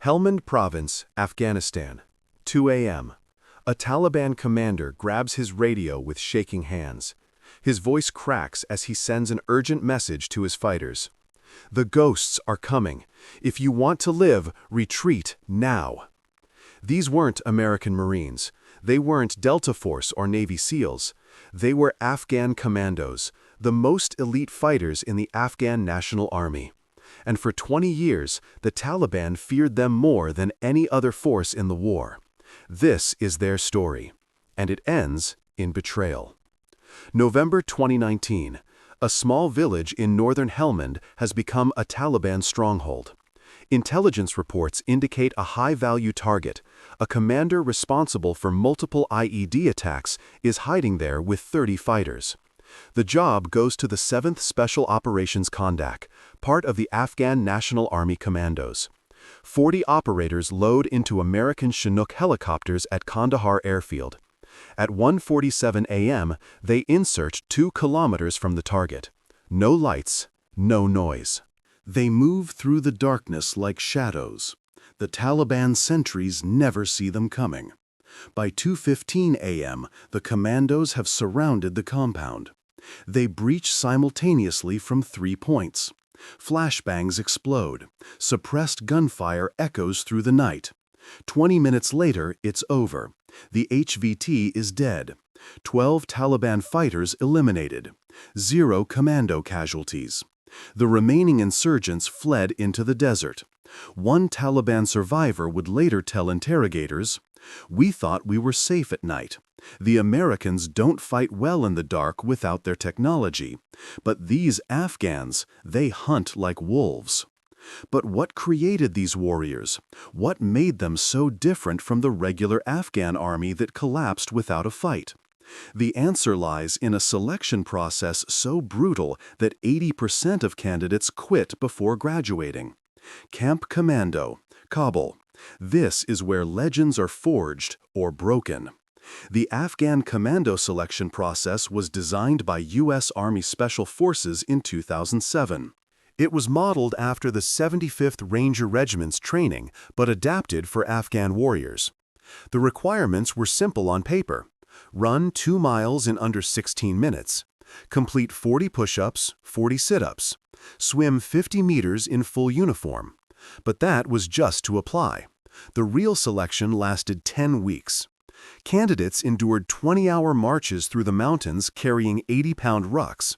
Helmand Province, Afghanistan, 2 a.m. A Taliban commander grabs his radio with shaking hands. His voice cracks as he sends an urgent message to his fighters. The ghosts are coming. If you want to live, retreat now. These weren't American Marines. They weren't Delta Force or Navy SEALs. They were Afghan Commandos, the most elite fighters in the Afghan National Army. And for 20 years, the Taliban feared them more than any other force in the war. This is their story, and it ends in betrayal. November 2019. A small village in northern Helmand has become a Taliban stronghold. Intelligence reports indicate a high-value target. A commander responsible for multiple IED attacks is hiding there with 30 fighters. The job goes to the 7th Special Operations Kondak, part of the Afghan National Army Commandos. 40 operators load into American Chinook helicopters at Kandahar airfield. At 1:47 a.m., they insert 2 kilometers from the target. No lights, no noise. They move through the darkness like shadows. The Taliban sentries never see them coming. By 2:15 a.m., the commandos have surrounded the compound. They breach simultaneously from 3 points. Flashbangs explode. Suppressed gunfire echoes through the night. 20 minutes later, it's over. The HVT is dead. 12 Taliban fighters eliminated. 0 commando casualties. The remaining insurgents fled into the desert. One Taliban survivor would later tell interrogators, "We thought we were safe at night. The Americans don't fight well in the dark without their technology. But these Afghans, they hunt like wolves." But what created these warriors? What made them so different from the regular Afghan army that collapsed without a fight? The answer lies in a selection process so brutal that 80% of candidates quit before graduating. Camp Commando, Kabul. This is where legends are forged or broken. The Afghan Commando selection process was designed by US Army Special Forces in 2007. It was modeled after the 75th Ranger Regiment's training, but adapted for Afghan warriors. The requirements were simple on paper. Run 2 miles in under 16 minutes. Complete 40 push-ups, 40 sit-ups. Swim 50 meters in full uniform. But that was just to apply. The real selection lasted 10 weeks. Candidates endured 20-hour marches through the mountains carrying 80-pound rucks,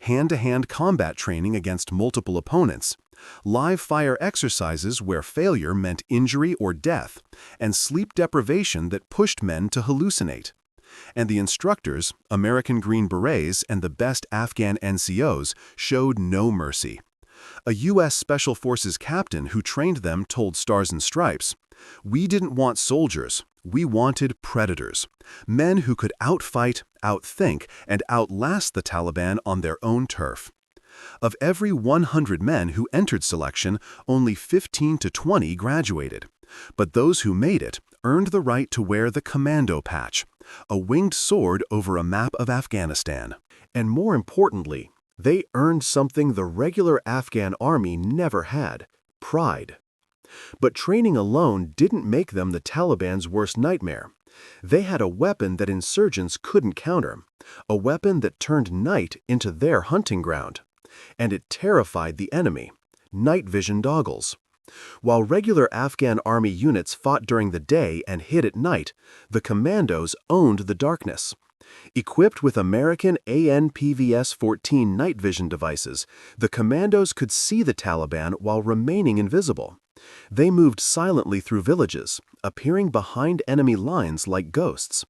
hand-to-hand combat training against multiple opponents, live-fire exercises where failure meant injury or death, and sleep deprivation that pushed men to hallucinate. And the instructors, American Green Berets and the best Afghan NCOs, showed no mercy. A U.S. Special Forces captain who trained them told Stars and Stripes, "We didn't want soldiers, we wanted predators, men who could outfight, outthink, and outlast the Taliban on their own turf." Of every 100 men who entered selection, only 15 to 20 graduated. But those who made it earned the right to wear the commando patch, a winged sword over a map of Afghanistan. And more importantly, they earned something the regular Afghan army never had: pride. But training alone didn't make them the Taliban's worst nightmare. They had a weapon that insurgents couldn't counter, a weapon that turned night into their hunting ground. And it terrified the enemy: night vision goggles. While regular Afghan army units fought during the day and hid at night, the commandos owned the darkness. Equipped with American ANPVS-14 night vision devices, the commandos could see the Taliban while remaining invisible. They moved silently through villages, appearing behind enemy lines like ghosts.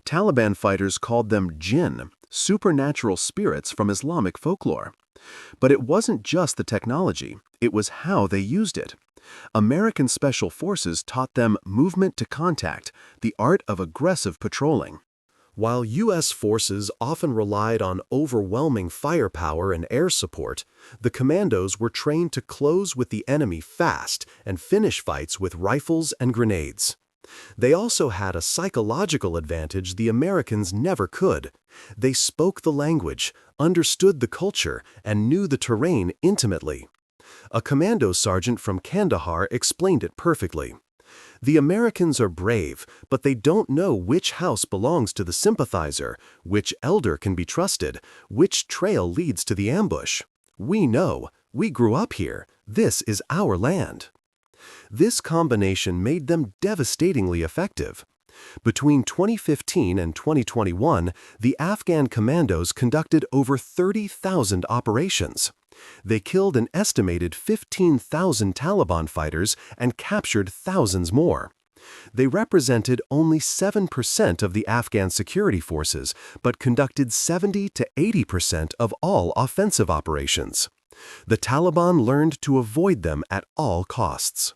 Taliban fighters called them jinn, supernatural spirits from Islamic folklore. But it wasn't just the technology, it was how they used it. American Special Forces taught them movement to contact, the art of aggressive patrolling. While U.S. forces often relied on overwhelming firepower and air support, the commandos were trained to close with the enemy fast and finish fights with rifles and grenades. They also had a psychological advantage the Americans never could. They spoke the language, understood the culture, and knew the terrain intimately. A commando sergeant from Kandahar explained it perfectly. The Americans are brave, but they don't know which house belongs to the sympathizer, which elder can be trusted, which trail leads to the ambush. We know. We grew up here. This is our land. This combination made them devastatingly effective. Between 2015 and 2021, the Afghan Commandos conducted over 30,000 operations. They killed an estimated 15,000 Taliban fighters and captured thousands more. They represented only 7% of the Afghan security forces, but conducted 70 to 80% of all offensive operations. The Taliban learned to avoid them at all costs.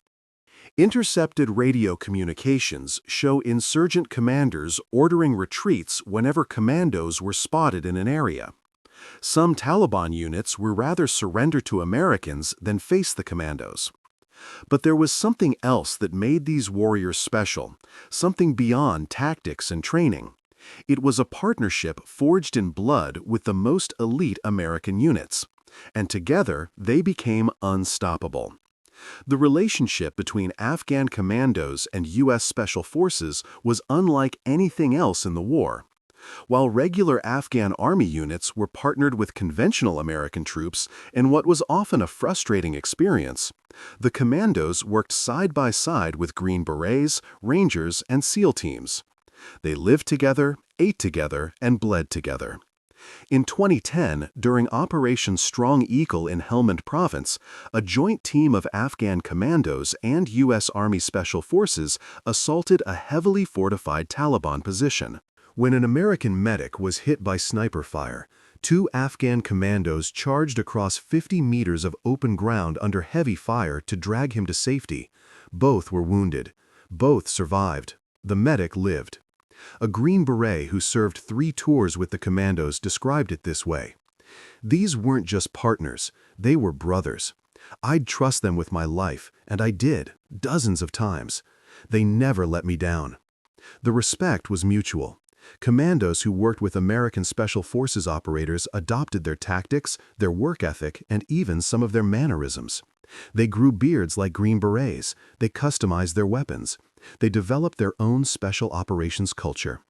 Intercepted radio communications show insurgent commanders ordering retreats whenever commandos were spotted in an area. Some Taliban units would rather surrender to Americans than face the commandos. But there was something else that made these warriors special, something beyond tactics and training. It was a partnership forged in blood with the most elite American units, and together they became unstoppable. The relationship between Afghan commandos and U.S. Special Forces was unlike anything else in the war. While regular Afghan Army units were partnered with conventional American troops in what was often a frustrating experience, the commandos worked side by side with Green Berets, Rangers, and SEAL teams. They lived together, ate together, and bled together. In 2010, during Operation Strong Eagle in Helmand Province, a joint team of Afghan commandos and U.S. Army Special Forces assaulted a heavily fortified Taliban position. When an American medic was hit by sniper fire, 2 Afghan commandos charged across 50 meters of open ground under heavy fire to drag him to safety. Both were wounded. Both survived. The medic lived. A Green Beret who served 3 tours with the commandos described it this way: "These weren't just partners, they were brothers. I'd trust them with my life, and I did, dozens of times. They never let me down." The respect was mutual. Commandos who worked with American Special Forces operators adopted their tactics, their work ethic, and even some of their mannerisms. They grew beards like Green Berets. They customized their weapons. They developed their own special operations culture.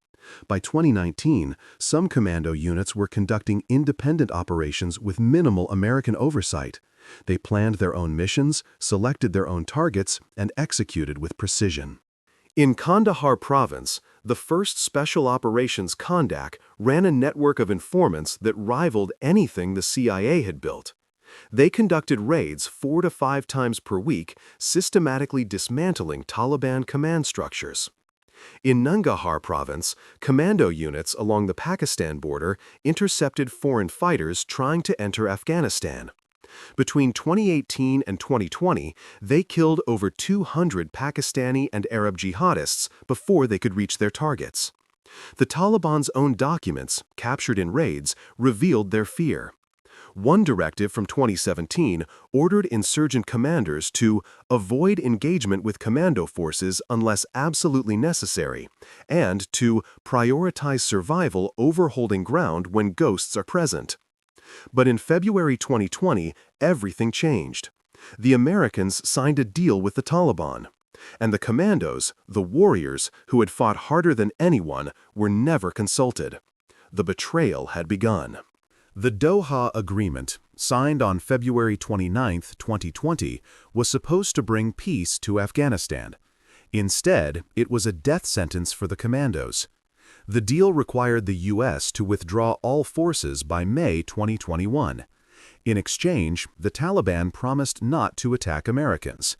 By 2019, some commando units were conducting independent operations with minimal American oversight. They planned their own missions, selected their own targets, and executed with precision. In Kandahar Province, the 1st Special Operations Kondak ran a network of informants that rivaled anything the CIA had built. They conducted raids 4 to 5 times per week, systematically dismantling Taliban command structures. In Nangarhar Province, commando units along the Pakistan border intercepted foreign fighters trying to enter Afghanistan. Between 2018 and 2020, they killed over 200 Pakistani and Arab jihadists before they could reach their targets. The Taliban's own documents, captured in raids, revealed their fear. One directive from 2017 ordered insurgent commanders to avoid engagement with commando forces unless absolutely necessary, and to prioritize survival over holding ground when ghosts are present. But in February 2020, everything changed. The Americans signed a deal with the Taliban, and the commandos, the warriors who had fought harder than anyone, were never consulted. The betrayal had begun. The Doha Agreement, signed on February 29, 2020, was supposed to bring peace to Afghanistan. Instead, it was a death sentence for the commandos. The deal required the U.S. to withdraw all forces by May 2021. In exchange, the Taliban promised not to attack Americans.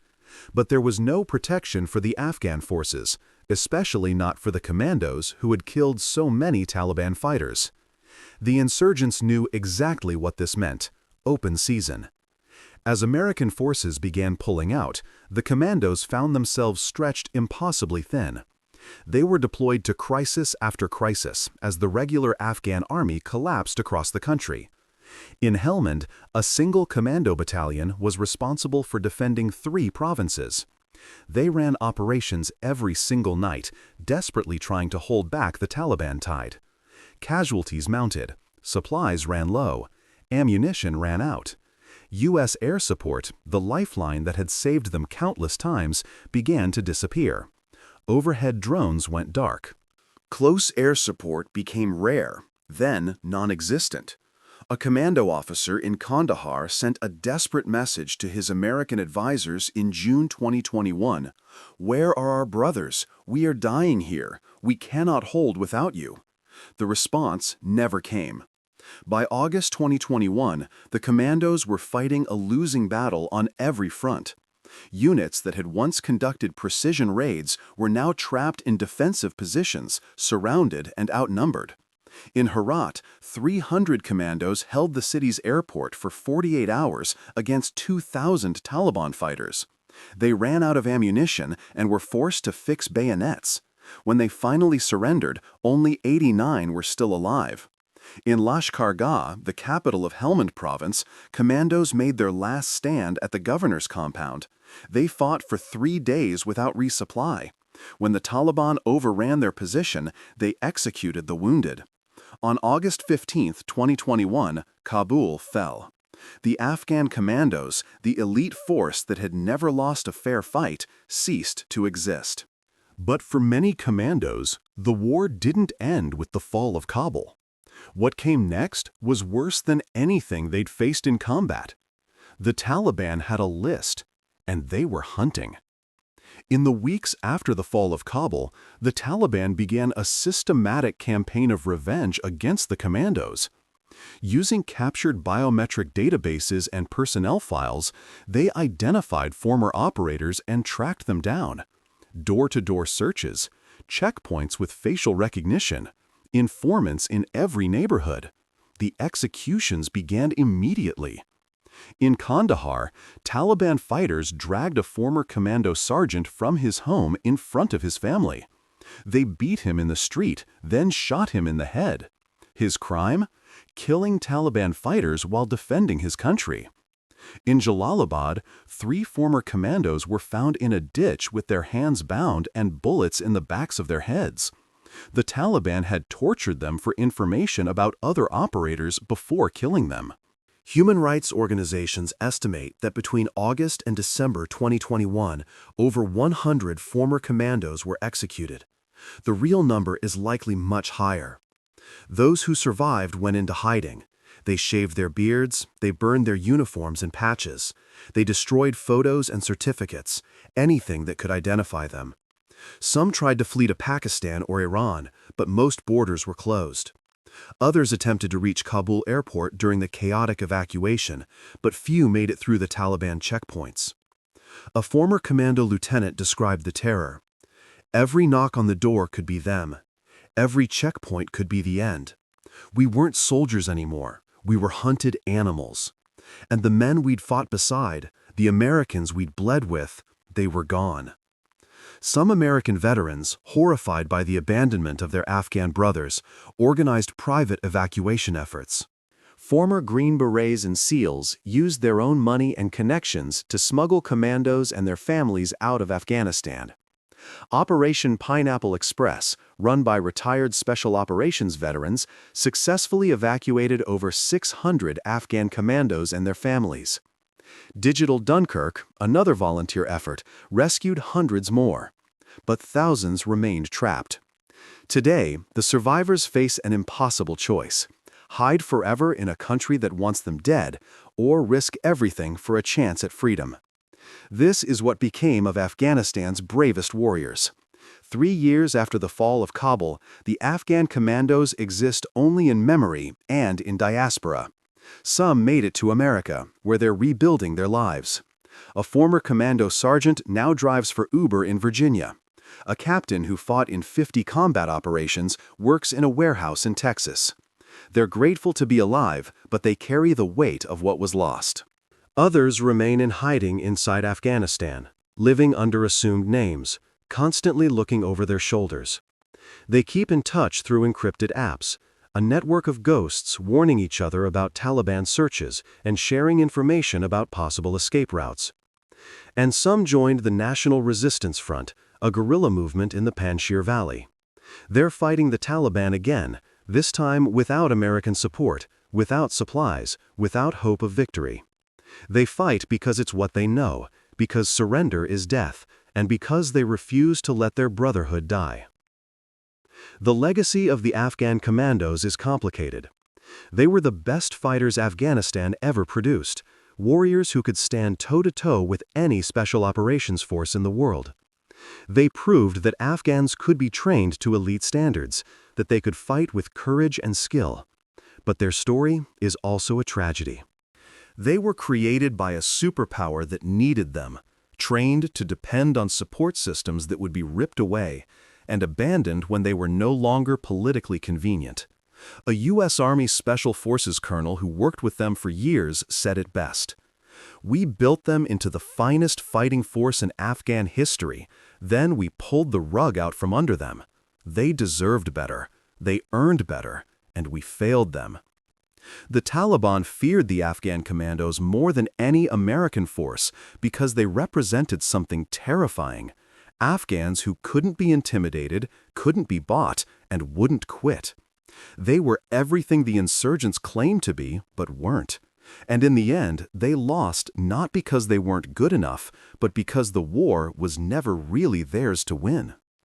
But there was no protection for the Afghan forces, especially not for the commandos who had killed so many Taliban fighters. The insurgents knew exactly what this meant: open season. As American forces began pulling out, the commandos found themselves stretched impossibly thin. They were deployed to crisis after crisis as the regular Afghan army collapsed across the country. In Helmand, a single commando battalion was responsible for defending 3 provinces. They ran operations every single night, desperately trying to hold back the Taliban tide. Casualties mounted, supplies ran low, ammunition ran out. US air support, the lifeline that had saved them countless times, began to disappear. Overhead drones went dark. Close air support became rare, then non-existent. A commando officer in Kandahar sent a desperate message to his American advisors in June 2021. "Where are our brothers? We are dying here. We cannot hold without you." The response never came. By August 2021, the commandos were fighting a losing battle on every front. Units that had once conducted precision raids were now trapped in defensive positions, surrounded and outnumbered. In Herat, 300 commandos held the city's airport for 48 hours against 2,000 Taliban fighters. They ran out of ammunition and were forced to fix bayonets. When they finally surrendered, only 89 were still alive. In Lashkar Gah, the capital of Helmand province, commandos made their last stand at the governor's compound. They fought for 3 days without resupply. When the Taliban overran their position, they executed the wounded. On August 15, 2021, Kabul fell. The Afghan commandos, the elite force that had never lost a fair fight, ceased to exist. But for many commandos, the war didn't end with the fall of Kabul. What came next was worse than anything they'd faced in combat. The Taliban had a list, and they were hunting. In the weeks after the fall of Kabul, the Taliban began a systematic campaign of revenge against the commandos. Using captured biometric databases and personnel files, they identified former operators and tracked them down. Door-to-door searches, checkpoints with facial recognition, informants in every neighborhood. The executions began immediately. In Kandahar, Taliban fighters dragged a former commando sergeant from his home in front of his family. They beat him in the street, then shot him in the head. His crime? Killing Taliban fighters while defending his country. In Jalalabad, 3 former commandos were found in a ditch with their hands bound and bullets in the backs of their heads. The Taliban had tortured them for information about other operators before killing them. Human rights organizations estimate that between August and December 2021, over 100 former commandos were executed. The real number is likely much higher. Those who survived went into hiding. They shaved their beards, they burned their uniforms and patches. They destroyed photos and certificates, anything that could identify them. Some tried to flee to Pakistan or Iran, but most borders were closed. Others attempted to reach Kabul airport during the chaotic evacuation, but few made it through the Taliban checkpoints. A former commando lieutenant described the terror. "Every knock on the door could be them. Every checkpoint could be the end. We weren't soldiers anymore. We were hunted animals. And the men we'd fought beside, the Americans we'd bled with, they were gone." Some American veterans, horrified by the abandonment of their Afghan brothers, organized private evacuation efforts. Former Green Berets and SEALs used their own money and connections to smuggle commandos and their families out of Afghanistan. Operation Pineapple Express, run by retired Special Operations veterans, successfully evacuated over 600 Afghan commandos and their families. Digital Dunkirk, another volunteer effort, rescued hundreds more. But thousands remained trapped. Today, the survivors face an impossible choice: hide forever in a country that wants them dead, or risk everything for a chance at freedom. This is what became of Afghanistan's bravest warriors. 3 years after the fall of Kabul, the Afghan commandos exist only in memory and in diaspora. Some made it to America, where they're rebuilding their lives. A former commando sergeant now drives for Uber in Virginia. A captain who fought in 50 combat operations works in a warehouse in Texas. They're grateful to be alive, but they carry the weight of what was lost. Others remain in hiding inside Afghanistan, living under assumed names, constantly looking over their shoulders. They keep in touch through encrypted apps, a network of ghosts warning each other about Taliban searches and sharing information about possible escape routes. And some joined the National Resistance Front, a guerrilla movement in the Panjshir Valley. They're fighting the Taliban again, this time without American support, without supplies, without hope of victory. They fight because it's what they know, because surrender is death, and because they refuse to let their brotherhood die. The legacy of the Afghan Commandos is complicated. They were the best fighters Afghanistan ever produced, warriors who could stand toe-to-toe with any special operations force in the world. They proved that Afghans could be trained to elite standards, that they could fight with courage and skill. But their story is also a tragedy. They were created by a superpower that needed them, trained to depend on support systems that would be ripped away, and abandoned when they were no longer politically convenient. A U.S. Army Special Forces colonel who worked with them for years said it best. "We built them into the finest fighting force in Afghan history. Then we pulled the rug out from under them. They deserved better. They earned better. And we failed them." The Taliban feared the Afghan commandos more than any American force because they represented something terrifying. Afghans who couldn't be intimidated, couldn't be bought, and wouldn't quit. They were everything the insurgents claimed to be, but weren't. And in the end, they lost not because they weren't good enough, but because the war was never really theirs to win.